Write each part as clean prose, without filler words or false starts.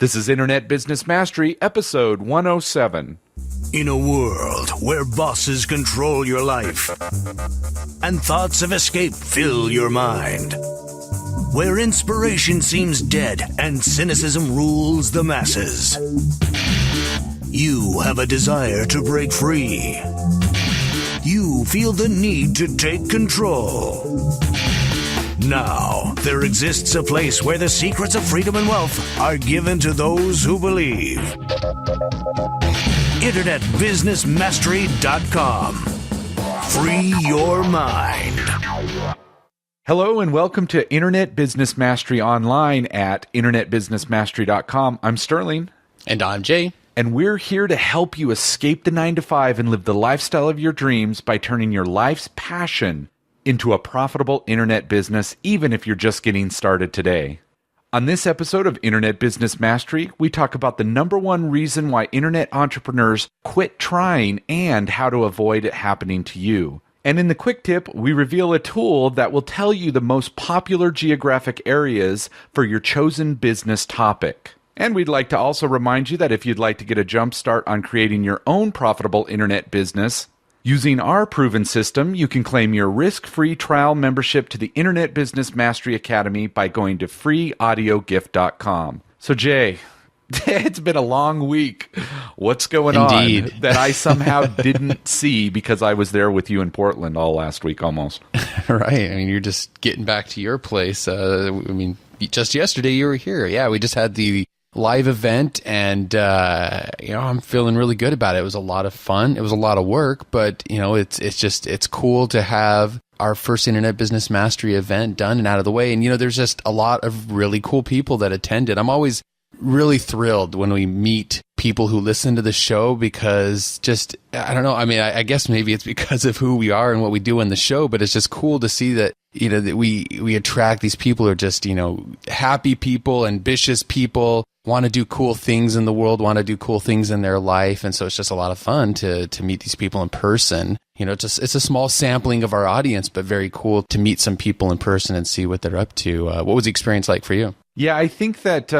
This is Internet Business Mastery, episode 107. In a world where bosses control your life and thoughts of escape fill your mind, where inspiration seems dead and cynicism rules the masses, you have a desire to break free. You feel the need to take control. Now, there exists a place where the secrets of freedom and wealth are given to those who believe. InternetBusinessMastery.com. Free your mind. Hello and welcome to Internet Business Mastery online at InternetBusinessMastery.com. I'm Sterling. And I'm Jay. And we're here to help you escape the 9-to-5 and live the lifestyle of your dreams by turning your life's passion into a profitable internet business, even if you're just getting started today. On this episode of Internet Business Mastery, we talk about the number one reason why internet entrepreneurs quit trying and how to avoid it happening to you. And in the quick tip, we reveal a tool that will tell you the most popular geographic areas for your chosen business topic. And we'd like to also remind you that if you'd like to get a jump start on creating your own profitable internet business, using our proven system, you can claim your risk-free trial membership to the Internet Business Mastery Academy by going to freeaudiogift.com. So Jay, it's been a long week. What's going Indeed. on that I somehow didn't see because I was there with you in Portland all last week almost? Right. I mean, you're just getting back to your place. Just yesterday you were here. Yeah, we just had the live event, and I'm feeling really good about it. It was a lot of fun. It was a lot of work, but it's cool to have our first Internet Business Mastery event done and out of the way. And there's just a lot of really cool people that attended. I'm always really thrilled when we meet people who listen to the show because I don't know. I mean, I guess maybe it's because of who we are and what we do in the show, but it's just cool to see that that we attract these people who are just happy people, ambitious people, want to do cool things in the world, want to do cool things in their life. And so it's just a lot of fun to meet these people in person. It's a small sampling of our audience, but very cool to meet some people in person and see what they're up to. What was the experience like for you? Yeah, I think that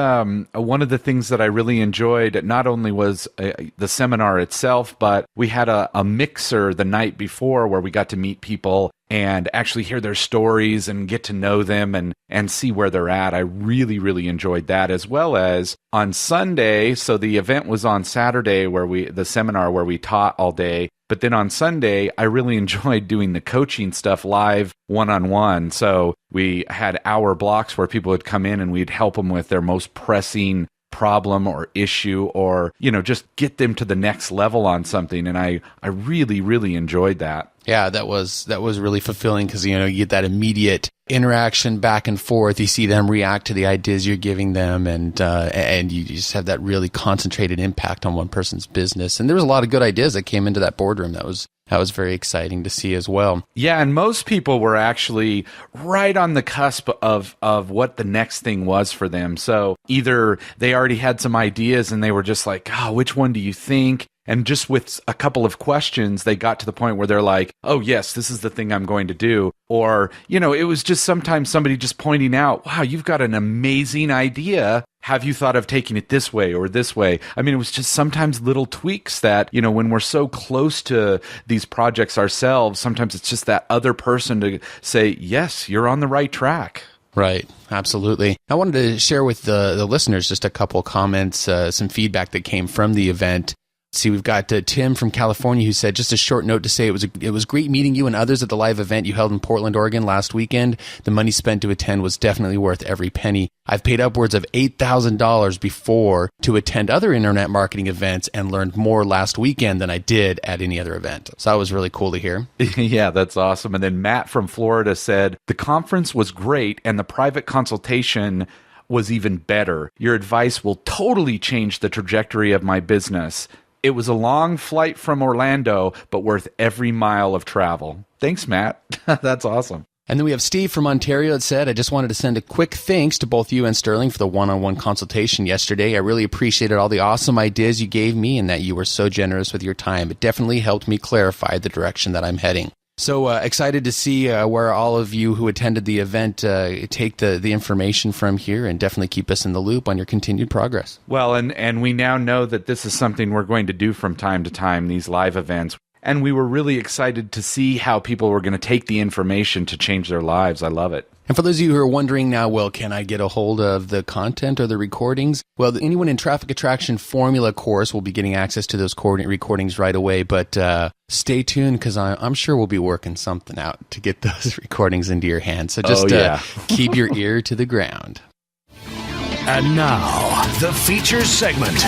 one of the things that I really enjoyed not only was the seminar itself, but we had a mixer the night before where we got to meet people and actually hear their stories and get to know them and see where they're at. I really, really enjoyed that, as well as on Sunday. So the event was on Saturday the seminar where we taught all day. But then on Sunday, I really enjoyed doing the coaching stuff live one-on-one. So we had hour blocks where people would come in and we'd help them with their most pressing problem or issue, or just get them to the next level on something. And I really, really enjoyed that. Yeah, that was really fulfilling because you get that immediate interaction back and forth. You see them react to the ideas you're giving them, and you just have that really concentrated impact on one person's business. And there was a lot of good ideas that came into that boardroom. That was very exciting to see as well. Yeah, and most people were actually right on the cusp of what the next thing was for them. So either they already had some ideas and they were just like, which one do you think? And just with a couple of questions, they got to the point where they're like, oh, yes, this is the thing I'm going to do. Or, it was just sometimes somebody just pointing out, wow, you've got an amazing idea. Have you thought of taking it this way or this way? I mean, it was just sometimes little tweaks that, when we're so close to these projects ourselves, sometimes it's just that other person to say, yes, you're on the right track. Right. Absolutely. I wanted to share with the listeners just a couple comments, some feedback that came from the event. See, we've got Tim from California who said, just a short note to say it was great meeting you and others at the live event you held in Portland, Oregon last weekend. The money spent to attend was definitely worth every penny. I've paid upwards of $8,000 before to attend other internet marketing events and learned more last weekend than I did at any other event. So that was really cool to hear. Yeah, that's awesome. And then Matt from Florida said, the conference was great and the private consultation was even better. Your advice will totally change the trajectory of my business. It was a long flight from Orlando, but worth every mile of travel. Thanks, Matt. That's awesome. And then we have Steve from Ontario that said, I just wanted to send a quick thanks to both you and Sterling for the one-on-one consultation yesterday. I really appreciated all the awesome ideas you gave me and that you were so generous with your time. It definitely helped me clarify the direction that I'm heading. So excited to see where all of you who attended the event take the information from here, and definitely keep us in the loop on your continued progress. Well, and we now know that this is something we're going to do from time to time, these live events. And we were really excited to see how people were going to take the information to change their lives. I love it. And for those of you who are wondering now, well, can I get a hold of the content or the recordings? Well, anyone in Traffic Attraction Formula course will be getting access to those recordings right away. But stay tuned, because I'm sure we'll be working something out to get those recordings into your hands. So just keep your ear to the ground. And now, the features segment.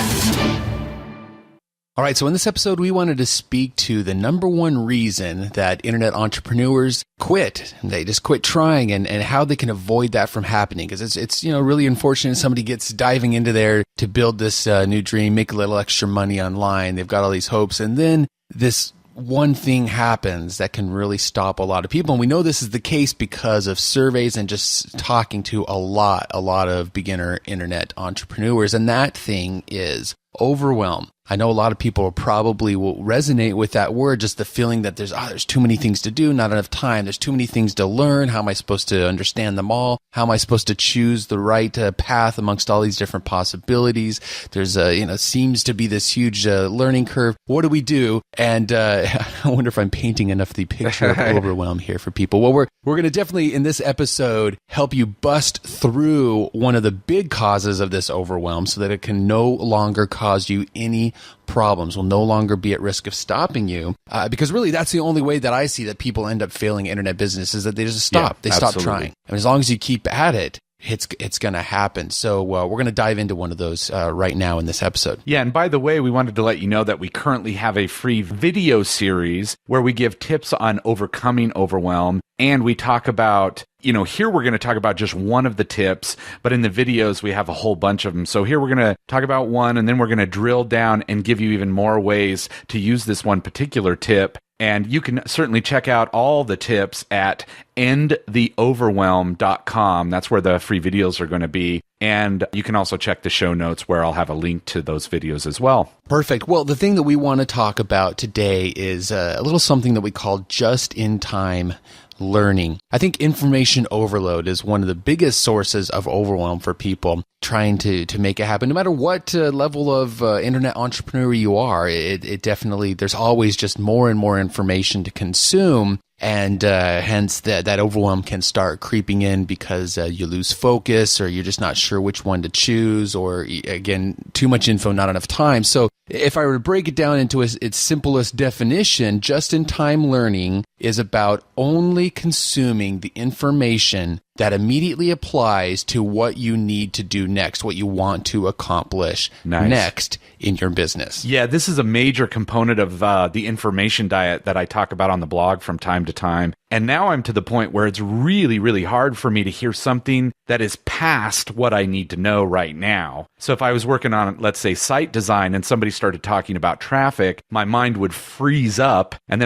All right, so in this episode, we wanted to speak to the number one reason that internet entrepreneurs quit. They just quit trying, and how they can avoid that from happening. Because it's really unfortunate somebody gets diving into there to build this new dream, make a little extra money online. They've got all these hopes, and then this one thing happens that can really stop a lot of people. And we know this is the case because of surveys and just talking to a lot of beginner internet entrepreneurs. And that thing is overwhelm. I know a lot of people probably will resonate with that word, just the feeling that there's too many things to do, not enough time. There's too many things to learn. How am I supposed to understand them all? How am I supposed to choose the right path amongst all these different possibilities? There's seems to be this huge learning curve. What do we do? And I wonder if I'm painting enough the picture of overwhelm here for people. Well, we're going to definitely in this episode help you bust through one of the big causes of this overwhelm, so that it can no longer cause you any problems, will no longer be at risk of stopping you. Because really, that's the only way that I see that people end up failing internet business, is that they just stop. They stop trying. And as long as you keep at it, it's going to happen. So we're going to dive into one of those right now in this episode. Yeah, and by the way, we wanted to let you know that we currently have a free video series where we give tips on overcoming overwhelm. And we talk about, here we're going to talk about just one of the tips, but in the videos we have a whole bunch of them. So here we're going to talk about one, and then we're going to drill down and give you even more ways to use this one particular tip. And you can certainly check out all the tips at endtheoverwhelm.com. That's where the free videos are going to be. And you can also check the show notes, where I'll have a link to those videos as well. Perfect. Well, the thing that we want to talk about today is a little something that we call just-in-time learning. I think information overload is one of the biggest sources of overwhelm for people trying to make it happen. No matter what level of internet entrepreneur you are, it definitely, there's always just more and more information to consume. And hence that overwhelm can start creeping in, because you lose focus, or you're just not sure which one to choose, or again, too much info, not enough time. So if I were to break it down into its simplest definition, just-in-time learning is about only consuming the information that immediately applies to what you need to do next, what you want to accomplish next in your business. Yeah, this is a major component of the information diet that I talk about on the blog from time to time. And now I'm to the point where it's really, really hard for me to hear something that is past what I need to know right now. So if I was working on, let's say, site design, and somebody started talking about traffic, my mind would freeze up, and then